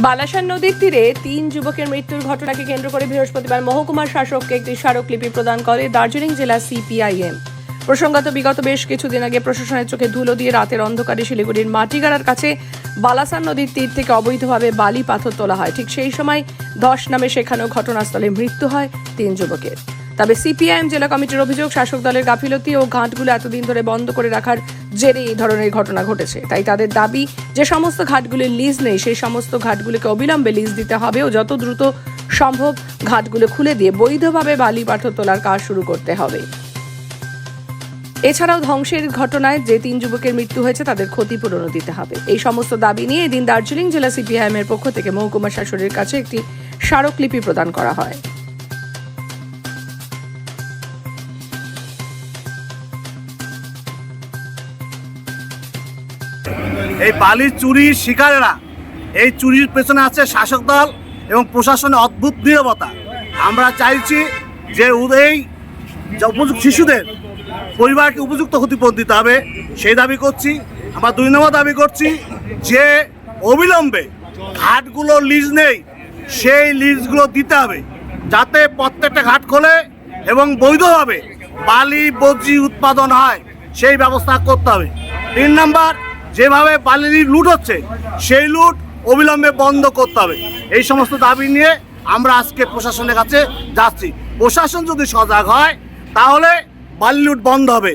বালাসন নদীর তীরে ৩ যুবকের মৃত্যুর ঘটনাকে কেন্দ্র করে বৃহস্পতিবার মহকুমা শাসককে একটি স্মারকলিপি প্রদান করে দার্জিলিং জেলা সিপিআইএম। প্রসঙ্গত বিগত বেশ কিছুদিন আগে প্রশাসনের চোখে ধুলো দিয়ে রাতের অন্ধকারে শিলিগুড়ির মাটিগাড়ার কাছে বালাসন নদীর তীর থেকে অবৈধভাবে বালি পাথর তোলা হয়। ঠিক সেই সময় ধস নামে সেখানেও ঘটনাস্থলে মৃত্যু হয় ৩ যুবকের। তবে সিপিআইএম জেলা কমিটির অভিযোগ, শাসক দলের গাফিলতি ও ঘাটগুলো এতদিন ধরে বন্ধ করে রাখার জেরে এই ধরনের ঘটনা ঘটেছে। তাই তাদের দাবি, যে সমস্ত ঘাটগুলির লিজ নেই সেই সমস্ত ঘাটগুলিকে অবিলম্বে লিজ দিতে হবে ও যত দ্রুত সম্ভব ঘাটগুলো খুলে দিয়ে বৈধভাবে বালি পাথর তোলার কাজ শুরু করতে হবে। এছাড়াও ধ্বংসের ঘটনায় যে ৩ যুবকের মৃত্যু হয়েছে তাদের ক্ষতিপূরণও দিতে হবে। এই সমস্ত দাবি নিয়ে এদিন দার্জিলিং জেলা সিপিআইএম এর পক্ষ থেকে মহকুমা শাসকের কাছে একটি স্মারকলিপি প্রদান করা হয়। এই বালির চুরির শিকারেরা, এই চুরির পেছনে আছে শাসক দল এবং প্রশাসনের অদ্ভুত নীরবতা। আমরা চাইছি যে এই উপযুক্ত শিশুদের পরিবারকে উপযুক্ত ক্ষতিপূরণ দিতে হবে, সেই দাবি করছি। আমরা ২ নম্বর দাবি করছি যে অবিলম্বে ঘাটগুলো লিজ নেই সেই লিজগুলো দিতে হবে, যাতে প্রত্যেকটা ঘাট খোলে এবং বৈধভাবে বালি বজ্রি উৎপাদন হয় সেই ব্যবস্থা করতে হবে। ৩ নম্বর, যেভাবে বালির লুট হচ্ছে সেই লুট অবিলম্বে বন্ধ করতে হবে। এই সমস্ত দাবি নিয়ে আমরা আজকে প্রশাসনের কাছে যাচ্ছি। প্রশাসন যদি সজাগ হয় তাহলে বালি লুট বন্ধ হবে।